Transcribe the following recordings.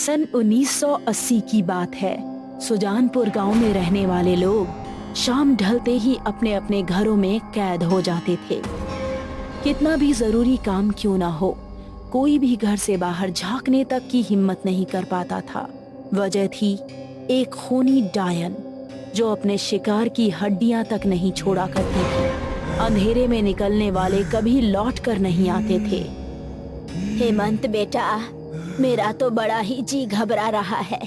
सन 1980 की बात है। सुजानपुर गांव में रहने वाले लोग शाम ढलते ही अपने अपने घरों में कैद हो जाते थे। कितना भी जरूरी काम क्यों ना हो, कोई भी घर से बाहर झांकने तक की हिम्मत नहीं कर पाता था। वजह थी एक खूनी डायन जो अपने शिकार की हड्डियां तक नहीं छोड़ा करती थी। अंधेरे में निकलने वाले कभी लौट कर नहीं आते थे। हेमंत बेटा, मेरा तो बड़ा ही जी घबरा रहा है।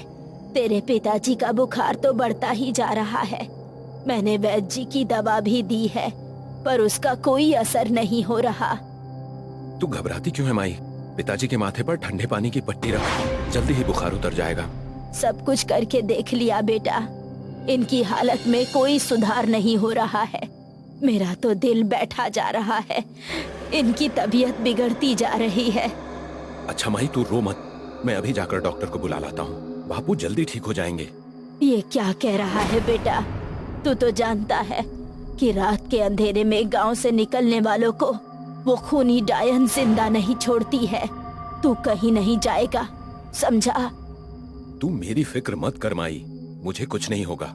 तेरे पिताजी का बुखार तो बढ़ता ही जा रहा है। मैंने वैद्य जी की दवा भी दी है, पर उसका कोई असर नहीं हो रहा। तू घबराती क्यों है माई? पिताजी के माथे पर ठंडे पानी की पट्टी रख, जल्दी ही बुखार उतर जाएगा। सब कुछ करके देख लिया बेटा, इनकी हालत में कोई सुधार नहीं हो रहा है। मेरा तो दिल बैठा जा रहा है, इनकी तबीयत बिगड़ती जा रही है। अच्छा माई, तू रो मत, मैं अभी जाकर डॉक्टर को बुला लाता हूँ। बापू जल्दी ठीक हो जाएंगे। ये क्या कह रहा है बेटा? तू तो जानता है कि रात के अंधेरे में गांव से निकलने वालों को वो खूनी डायन जिंदा नहीं छोड़ती है। तू कहीं नहीं जाएगा, समझा? तू मेरी फिक्र मत कर माई, मुझे कुछ नहीं होगा।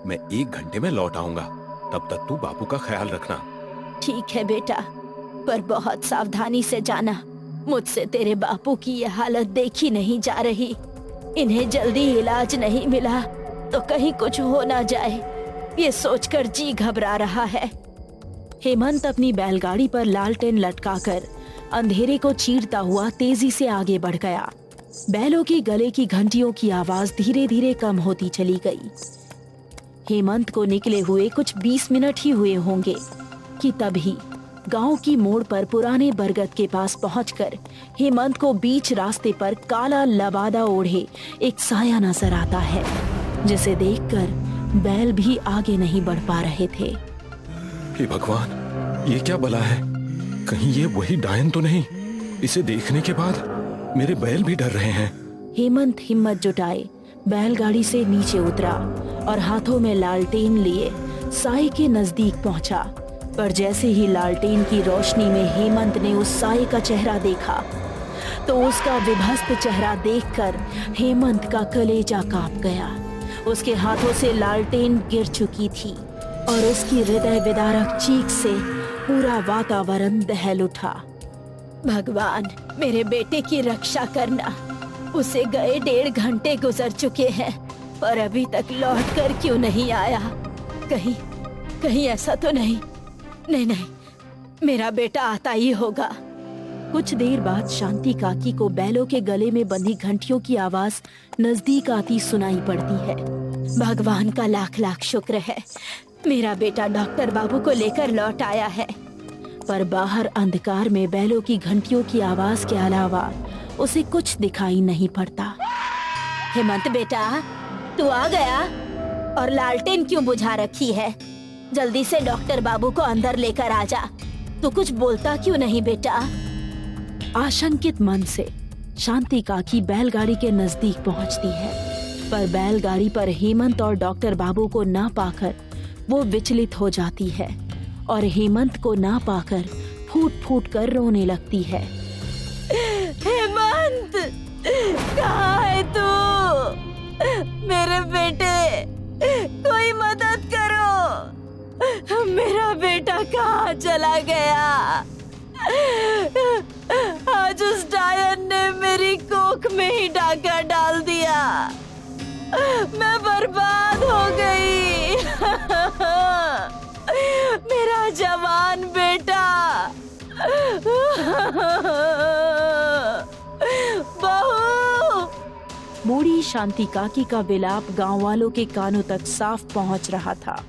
मैं 1 घंटे में लौट आऊंगा, तब तक तू बापू का ख्याल रखना। ठीक है बेटा, पर बहुत सावधानी से जाना। मुझसे तेरे बापू की ये हालत देखी नहीं जा रही। इन्हें जल्दी इलाज नहीं मिला तो कहीं कुछ हो ना जाए, ये सोचकर जी घबरा रहा है। हेमंत अपनी बैलगाड़ी पर लालटेन लटकाकर अंधेरे को चीरता हुआ तेजी से आगे बढ़ गया। बैलों की गले की घंटियों की आवाज धीरे धीरे कम होती चली गई। हेमंत को निकले हुए कुछ 20 मिनट ही हुए होंगे कि तभी गांव की मोड़ पर पुराने बरगद के पास पहुंचकर हेमंत को बीच रास्ते पर काला लबादा ओढ़े एक साया नजर आता है, जिसे देखकर बैल भी आगे नहीं बढ़ पा रहे थे। हे भगवान, ये क्या बला है? कहीं ये वही डायन तो नहीं? इसे देखने के बाद मेरे बैल भी डर रहे हैं। हेमंत हिम्मत जुटाए बैलगाड़ी से नीचे उतरा और हाथों में लालटेन लिए साए के नजदीक पहुंचा। पर जैसे ही लालटेन की रोशनी में हेमंत ने उस साए का चेहरा देखा तो उसका विभस्त चेहरा देखकर हेमंत का कलेजा कांप गया। उसके हाथों से लालटेन गिर चुकी थी और उसकी हृदय विदारक चीख से पूरा वातावरण दहल उठा। भगवान, मेरे बेटे की रक्षा करना। उसे गए 1.5 घंटे गुजर चुके हैं, पर अभी तक लौट कर क्यों नहीं आया? कहीं ऐसा तो नहीं? नहीं, मेरा बेटा आता ही होगा। कुछ देर बाद शांति काकी को बैलों के गले में बंधी घंटियों की आवाज नजदीक आती सुनाई पड़ती है। भगवान का लाख लाख शुक्र है, मेरा बेटा डॉक्टर बाबू को लेकर लौट आया है। पर बाहर अंधकार में बैलों की घंटियों की आवाज के अलावा उसे कुछ दिखाई नहीं पड़ता। हेमंत बेटा, तू आ गया? और लालटेन क्यों बुझा रखी है? जल्दी से डॉक्टर बाबू को अंदर लेकर आ जा। तू कुछ बोलता क्यों नहीं बेटा? आशंकित मन से शांति काकी बैलगाड़ी के नजदीक पहुंचती है, पर बैलगाड़ी पर हेमंत और डॉक्टर बाबू को ना पाकर वो विचलित हो जाती है और हेमंत को ना पाकर फूट फूट कर रोने लगती है। हेमंत, कहाँ है तू? मेरे बेटे, कोई मदद करो। मेरा बेटा कहाँ चला गया? आज उस डायन ने मेरी कोख में ही डाका डाल दिया। मैं बर्बाद हो गई। मेरा जवान बेटा। बहू। बूढ़ी शांति काकी का विलाप गांव वालों के कानों तक साफ पहुंच रहा था।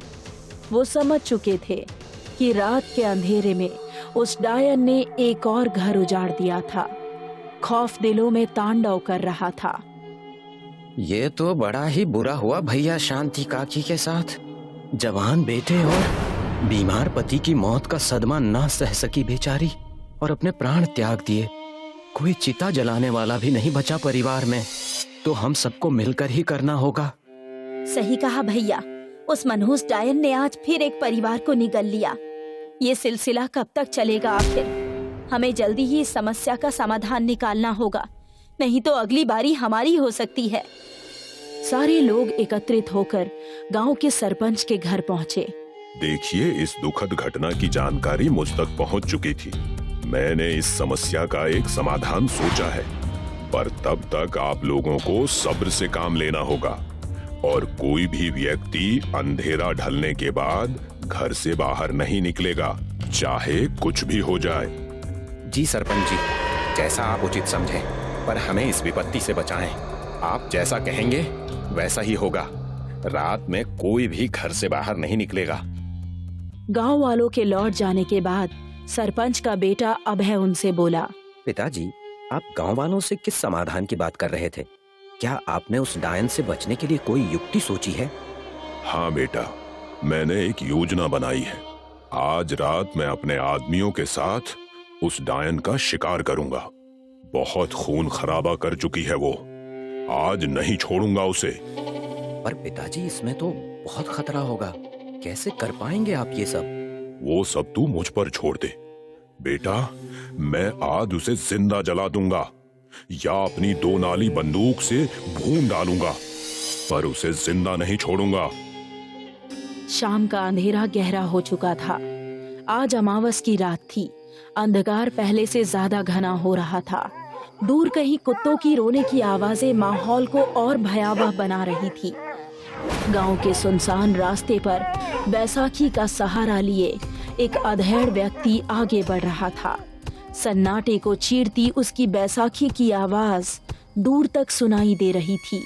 वो समझ चुके थे कि रात के अंधेरे में उस डायन ने एक और घर उजाड़ दिया था। खौफ दिलों में तांडव कर रहा था। ये तो बड़ा ही बुरा हुआ भैया शांति काकी के साथ। जवान बेटे और बीमार पति की मौत का सदमा ना सह सकी बेचारी और अपने प्राण त्याग दिए। कोई चिता जलाने वाला भी नहीं बचा परिवार में, तो हम सबको मिलकर ही करना होगा। सही कहा भैया, उस मनहूस डायन ने आज फिर एक परिवार को निगल लिया। ये सिलसिला कब तक चलेगा आखिर? हमें जल्दी ही इस समस्या का समाधान निकालना होगा, नहीं तो अगली बारी हमारी हो सकती है। सारे लोग एकत्रित होकर गांव के सरपंच के घर पहुंचे। देखिए, इस दुखद घटना की जानकारी मुझ तक पहुंच चुकी थी। मैंने इस समस्या का एक समाधान सोचा है, पर तब तक आप लोगों को सब्र से काम लेना होगा और कोई भी व्यक्ति अंधेरा ढलने के बाद घर से बाहर नहीं निकलेगा, चाहे कुछ भी हो जाए। जी सरपंच जी, जैसा आप उचित समझें, पर हमें इस विपत्ति से बचाएं। आप जैसा कहेंगे वैसा ही होगा। रात में कोई भी घर से बाहर नहीं निकलेगा। गांव वालों के लौट जाने के बाद सरपंच का बेटा अभय उनसे बोला, पिताजी, आप गांव वालों से किस समाधान की बात कर रहे थे? क्या आपने उस डायन से बचने के लिए कोई युक्ति सोची है? हाँ बेटा, मैंने एक योजना बनाई है। आज रात मैं अपने आदमियों के साथ उस डायन का शिकार करूंगा। बहुत खून खराबा कर चुकी है वो, आज नहीं छोड़ूंगा उसे। पर पिताजी, इसमें तो बहुत खतरा होगा। कैसे कर पाएंगे आप ये सब? वो सब तू मुझ पर छोड़ दे बेटा। मैं आज उसे जिंदा जला दूंगा या अपनी 2 नाली बंदूक से भून डालूंगा, पर उसे जिंदा नहीं छोड़ूंगा। शाम का अंधेरा गहरा हो चुका था। आज अमावस की रात थी। अंधकार पहले से ज्यादा घना हो रहा था। दूर कहीं कुत्तों की रोने की आवाजें माहौल को और भयावह बना रही थी। गांव के सुनसान रास्ते पर बैसाखी का सहारा लिए एक अधेड़ व्यक्ति आगे बढ़ रहा था। सन्नाटे को चीरती उसकी बैसाखी की आवाज दूर तक सुनाई दे रही थी।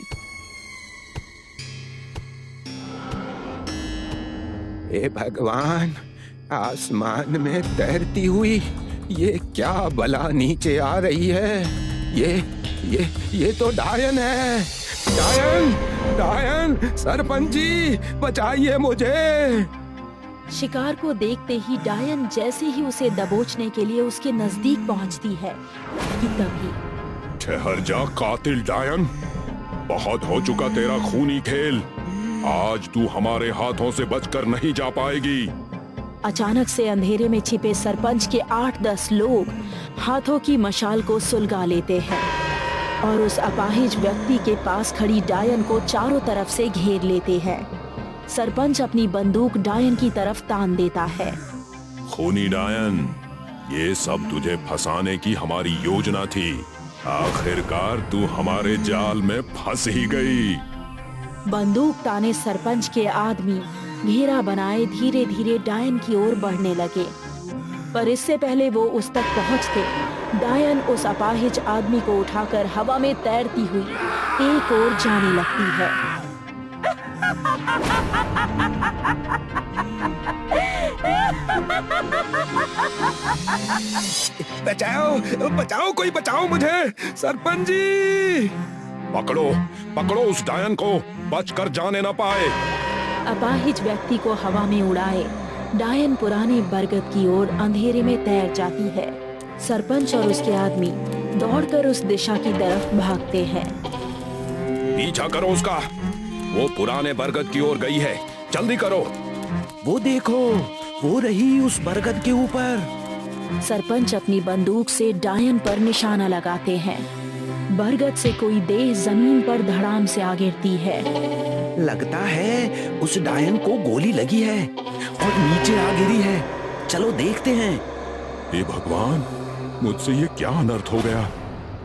हे भगवान, आसमान में तैरती हुई ये क्या बला नीचे आ रही है? ये तो डायन है। डायन, डायन, सरपंच जी बचाइए मुझे। शिकार को देखते ही डायन जैसे ही उसे दबोचने के लिए उसके नजदीक पहुंचती है कि तभी ठहर जा कातिल डायन, बहुत हो चुका तेरा खूनी खेल। आज तू हमारे हाथों से बचकर नहीं जा पाएगी। अचानक से अंधेरे में छिपे सरपंच के 8-10 लोग हाथों की मशाल को सुलगा लेते हैं और उस अपाहिज व्यक्ति के पास खड़ी डायन को चारों तरफ से घेर लेते हैं। सरपंच अपनी बंदूक डायन की तरफ तान देता है। खूनी डायन, ये सब तुझे फंसाने की हमारी योजना थी। आखिरकार तू हमारे जाल में फंस ही गई। बंदूक ताने सरपंच के आदमी घेरा बनाए धीरे धीरे डायन की ओर बढ़ने लगे, पर इससे पहले वो उस तक पहुंचते, डायन उस अपाहिज आदमी को उठाकर हवा में तैरती हुई एक ओर जाने लगती है। बचाओ, बचाओ, कोई बचाओ मुझे, सरपंच जी। पकड़ो, पकड़ो उस डायन को, बचकर जाने न पाए। अपाहिज व्यक्ति को हवा में उड़ाए डायन पुराने बरगद की ओर अंधेरे में तैर जाती है। सरपंच और उसके आदमी दौड़कर उस दिशा की तरफ भागते हैं। पीछा करो उसका, वो पुराने बरगद की ओर गई है, जल्दी करो। वो देखो, वो रही उस बरगद के ऊपर। सरपंच अपनी बंदूक से डायन पर निशाना लगाते हैं। बरगद से कोई देह जमीन पर धड़ाम से आ गिरती है। लगता है उस डायन को गोली लगी है और नीचे आ गिरी है। चलो देखते हैं। हे भगवान, मुझसे ये क्या अनर्थ हो गया?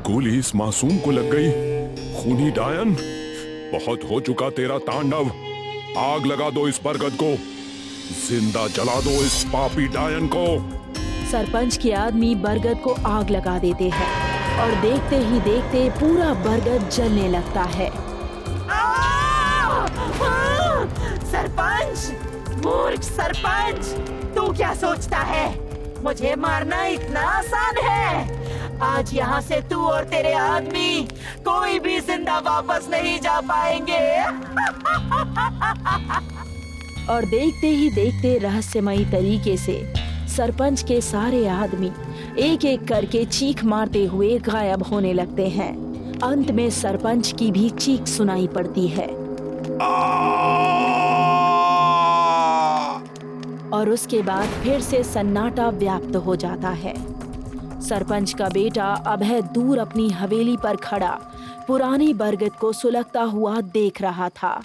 गोली इस मासूम को लग गई। खूनी डायन, बहुत हो चुका तेरा तांडव। आग लगा दो इस बरगद को, जिंदा जला दो इस पापी डायन को। सरपंच के आदमी बरगद को आग लगा देते हैं और देखते ही देखते पूरा बरगद जलने लगता है। सरपंच, मूर्ख सरपंच, तू क्या सोचता है? मुझे मारना इतना आसान है? आज यहाँ से तू और तेरे आदमी कोई भी जिंदा वापस नहीं जा पाएंगे। और देखते ही देखते रहस्यमयी तरीके से सरपंच के सारे आदमी एक एक करके चीख मारते हुए गायब होने लगते हैं। अंत में सरपंच की भी चीख सुनाई पड़ती है और उसके बाद फिर से सन्नाटा व्याप्त हो जाता है। सरपंच का बेटा अभय दूर अपनी हवेली पर खड़ा पुरानी बरगद को सुलगता हुआ देख रहा था।